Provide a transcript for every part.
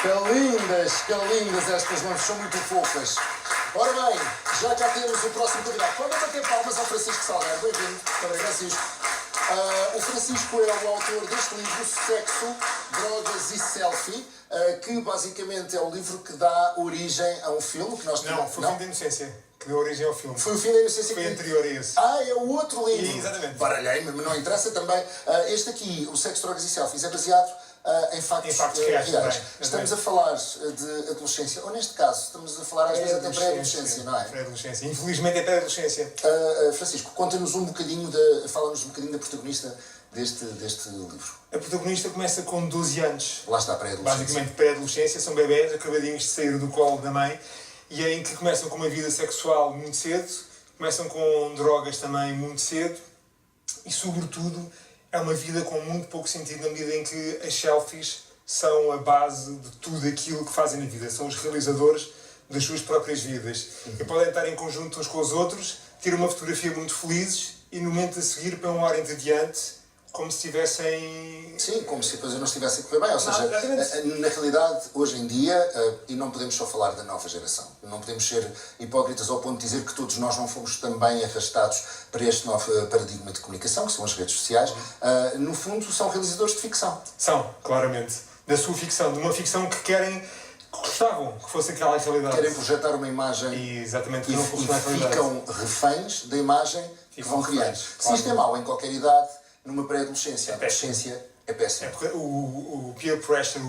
Que lindas estas mãos, são muito fofas. Ora bem, já cá temos o próximo convidado. Podem bater palmas ao Francisco Salgado. Bem-vindo, Francisco. O Francisco é o autor deste livro, Sexo, Drogas e Selfie, que basicamente é o livro que dá origem a um filme que nós temos. Não, foi o Fim da Inocência que deu origem ao filme. Foi o Fim da Inocência. Foi anterior a esse. É o outro livro. Exatamente. Baralhei-me, mas não interessa também. Este aqui, o Sexo, Drogas e Selfies, é baseado em factos reais. Estamos a falar de adolescência, ou neste caso, estamos a falar às vezes até pré-adolescência, não é? Pré-adolescência. Infelizmente é pré-adolescência. Francisco, conta-nos um bocadinho, fala-nos um bocadinho da protagonista deste livro. A protagonista começa com 12 anos. Lá está a pré-adolescência. Basicamente pré-adolescência, são bebés acabadinhos de sair do colo da mãe e é em que começam com uma vida sexual muito cedo, começam com drogas também muito cedo e, sobretudo, é uma vida com muito pouco sentido na medida em que as selfies são a base de tudo aquilo que fazem na vida. São os realizadores das suas próprias vidas. E podem estar em conjunto uns com os outros, ter uma fotografia muito felizes e no momento a seguir, para uma hora em diante, como se estivessem... Sim, como se a coisa não estivesse a correr bem. Ou seja, na realidade, hoje em dia, e não podemos só falar da nova geração, não podemos ser hipócritas ao ponto de dizer que todos nós não fomos também arrastados para este novo paradigma de comunicação, que são as redes sociais. No fundo, são realizadores de ficção. São, claramente. Da sua ficção, de uma ficção que querem... gostavam que fosse aquela realidade. Querem projetar uma imagem e exatamente, que não fosse na realidade. Ficam reféns da imagem que vão criando. Se isto é mau em qualquer idade, numa pré-adolescência, a adolescência é péssima. É porque o peer pressure,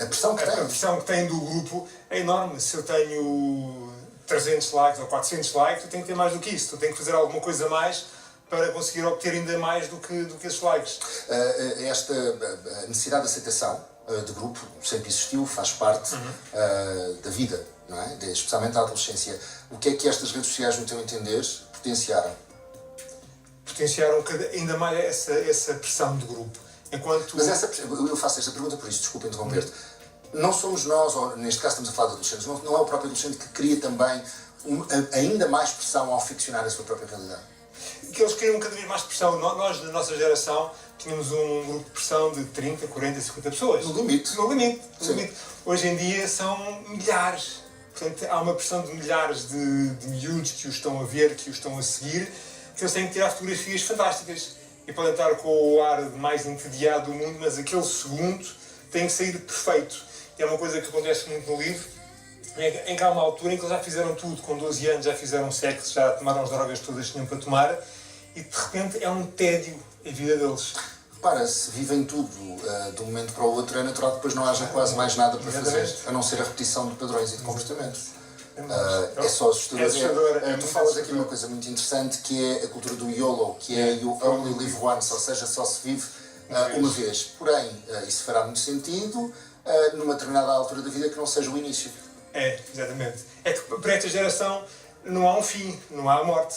a pressão que tem do grupo é enorme. Se eu tenho 300 likes ou 400 likes, eu tenho que ter mais do que isso. Eu tenho que fazer alguma coisa a mais para conseguir obter ainda mais do que esses likes. Esta necessidade de aceitação de grupo sempre existiu, faz parte da vida, não é? Especialmente da adolescência. O que é que estas redes sociais, no teu entender, potenciaram? Potenciaram ainda mais essa pressão de grupo. Enquanto... Mas eu faço esta pergunta por isso, desculpa interromper-te. Não somos nós, ou neste caso estamos a falar de adolescentes, não é o próprio adolescente que cria também ainda mais pressão ao ficcionar a sua própria realidade? Que eles criam cada vez mais pressão. Nós, na nossa geração, tínhamos um grupo de pressão de 30, 40, 50 pessoas. No limite. No limite. Hoje em dia são milhares. Portanto, há uma pressão de milhares de miúdos que os estão a ver, que os estão a seguir, que eles têm que tirar fotografias fantásticas. E podem estar com o ar mais entediado do mundo, mas aquele segundo tem que sair perfeito. E é uma coisa que acontece muito no livro, em que há uma altura em que eles já fizeram tudo, com 12 anos já fizeram sexo, já tomaram as drogas todas que tinham para tomar, e de repente é um tédio a vida deles. Repara, se vivem tudo de um momento para o outro, é natural que depois não haja quase mais nada para fazer, a não ser a repetição de padrões e de comportamentos. É só assustador. Tu falas aqui uma coisa muito interessante, que é a cultura do YOLO, que é You Only Live Once, ou seja, só se vive uma vez. Porém, isso fará muito sentido numa determinada altura da vida que não seja o início. Exatamente. É que para esta geração não há um fim, não há morte.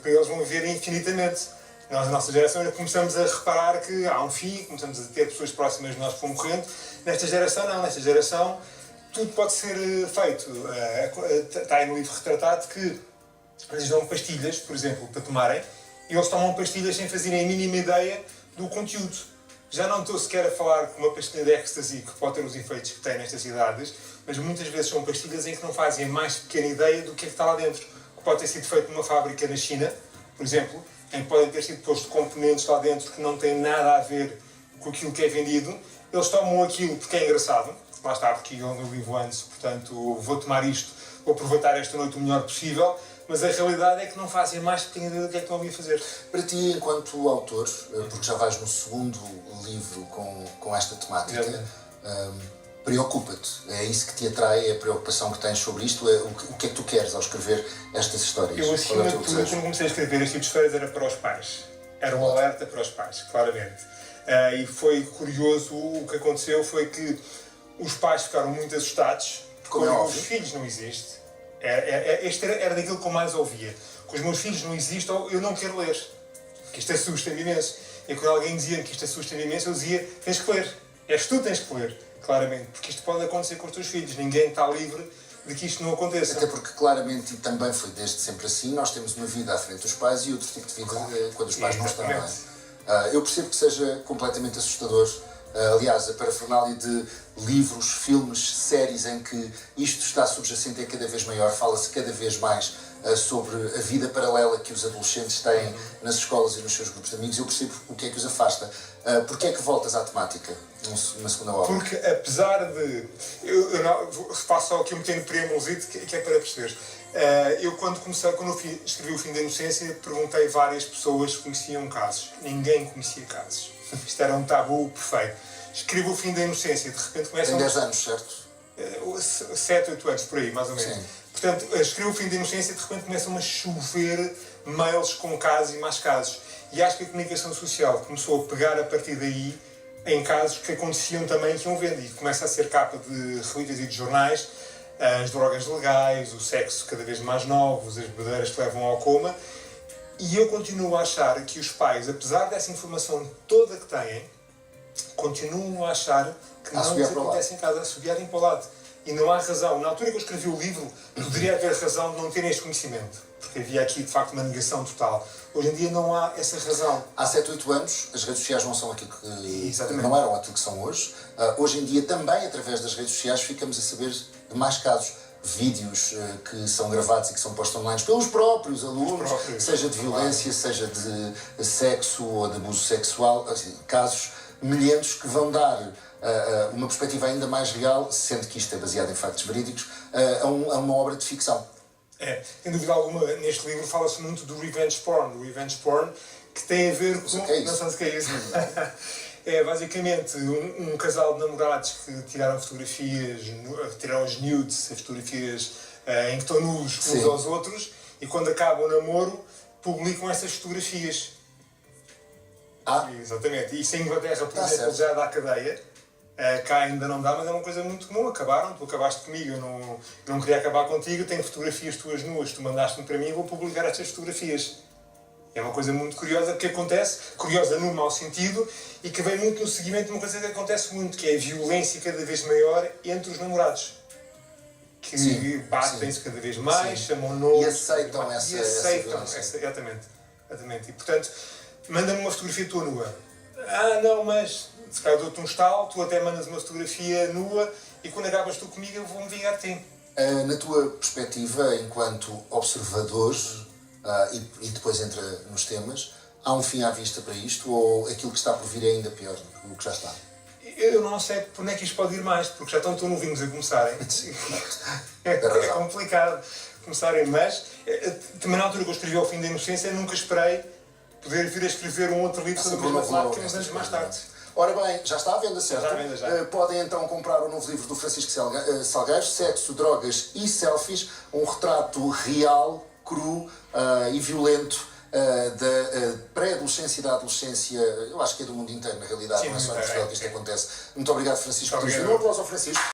Para eles vão viver infinitamente. Nós, na nossa geração, começamos a reparar que há um fim, começamos a ter pessoas próximas de nós que vão morrendo. Nesta geração, não. Nesta geração, tudo pode ser feito. Está aí no livro retratado que eles dão pastilhas, por exemplo, para tomarem, e eles tomam pastilhas sem fazerem a mínima ideia do conteúdo. Já não estou sequer a falar com uma pastilha de ecstasy, que pode ter os efeitos que tem nestas idades, mas muitas vezes são pastilhas em que não fazem a mais pequena ideia do que é que está lá dentro. Que pode ter sido feito numa fábrica na China, por exemplo, em que podem ter sido postos componentes lá dentro que não têm nada a ver com aquilo que é vendido. Eles tomam aquilo porque é engraçado, lá está, porque eu não vivo antes, portanto vou tomar isto, vou aproveitar esta noite o melhor possível, mas a realidade é que não fazem a mais pequena ideia do que é que estão a vir fazer. Para ti, enquanto autor, porque já vais no segundo livro com esta temática, preocupa-te? É isso que te atrai? É a preocupação que tens sobre isto? O que é que tu queres ao escrever estas histórias? Eu, acima de tudo, quando comecei a escrever este tipo de histórias, era para os pais. Era um alerta para os pais, claramente. E foi curioso, o que aconteceu foi que os pais ficaram muito assustados, porque com os meus filhos não existe. Este era daquilo que eu mais ouvia. Com os meus filhos não existe, ou eu não quero ler. Porque isto assusta-me imenso. E quando alguém dizia que isto assusta-me imenso, eu dizia, tens que ler. És tu que tens que ler, claramente. Porque isto pode acontecer com os teus filhos. Ninguém está livre de que isto não aconteça. Até porque, claramente, e também foi desde sempre assim, nós temos uma vida à frente dos pais e outro tipo de vida quando os pais não estão bem. Eu percebo que seja completamente assustador Aliás, a parafernália de livros, filmes, séries em que isto está subjacente é cada vez maior, fala-se cada vez mais sobre a vida paralela que os adolescentes têm nas escolas e nos seus grupos de amigos. Eu percebo o que é que os afasta. Porquê é que voltas à temática numa segunda obra? Porque apesar de... Eu faço só aqui um pequeno preâmbulozito que é para perceber. Eu quando eu escrevi O Fim da Inocência, perguntei a várias pessoas se conheciam casos. Ninguém conhecia casos. Isto era um tabu perfeito. Escrevo O Fim da Inocência, de repente começam... Tem 10 anos, certo? 7, 8 anos, por aí, mais ou menos. Sim. Portanto, escrevo O Fim da Inocência e de repente começam a chover mails com casos e mais casos. E acho que a comunicação social começou a pegar a partir daí em casos que aconteciam também que iam vendo. E começa a ser capa de revistas e de jornais, as drogas legais, o sexo cada vez mais novos, as bebedeiras que levam ao coma. E eu continuo a achar que os pais, apesar dessa informação toda que têm, continuam a achar que não lhes acontece em casa, a assobiarem para o lado. E não há razão. Na altura que eu escrevi o livro, poderia haver razão de não terem este conhecimento. Porque havia aqui, de facto, uma negação total. Hoje em dia não há essa razão. Há 7, 8 anos, as redes sociais não são aquilo que... Exatamente. Não eram aquilo que são hoje. Hoje em dia, também, através das redes sociais, ficamos a saber de mais casos. Vídeos que são gravados e que são postos online pelos próprios alunos, seja de violência, seja de sexo ou de abuso sexual, assim, casos milhentos que vão dar uma perspectiva ainda mais real, sendo que isto é baseado em factos verídicos, a uma obra de ficção. Sem dúvida alguma, neste livro fala-se muito do revenge porn. O revenge porn que tem a ver com... Não sabes o que é isso? É basicamente um casal de namorados que tiraram fotografias, tiraram as nudes, as fotografias em que estão nus uns aos outros, e quando acaba o namoro publicam essas fotografias. Exatamente. Isso em Inglaterra, por exemplo, já dá cadeia. Cá ainda não dá, mas é uma coisa muito comum. Acabaram, tu acabaste comigo, eu não queria acabar contigo, tenho fotografias tuas nuas, tu mandaste-me para mim e vou publicar estas fotografias. É uma coisa muito curiosa que acontece, curiosa no mau sentido, e que vem muito no seguimento de uma coisa que acontece muito, que é a violência cada vez maior entre os namorados. Que batem-se cada vez mais, chamam nomes... E aceitam essa violência. Exatamente. E, portanto, manda-me uma fotografia tua nua. Não, mas... Se calhar dou-te um estalo, tu até mandas uma fotografia nua, e quando acabas tu comigo eu vou-me vingar de ti. Na tua perspectiva, enquanto observador, e depois entra nos temas, há um fim à vista para isto, ou aquilo que está por vir é ainda pior do que já está? Eu não sei por onde é que isto pode ir mais, porque já estão tão novinhos a começarem. É complicado começarem, mas também na altura que eu escrevi O Fim da Inocência, nunca esperei poder vir a escrever um outro livro sobre a mesma temática uns anos mais tarde. Ora bem, já está à venda, certo? Já está à venda, já. Podem então comprar o novo livro do Francisco Salgueiro, Sexo, Drogas e Selfies, um retrato real, cru e violento da pré-adolescência e da adolescência, eu acho que é do mundo inteiro, na realidade, não é só em Portugal que isto acontece. Muito obrigado, Francisco, por vir. Um aplauso ao Francisco.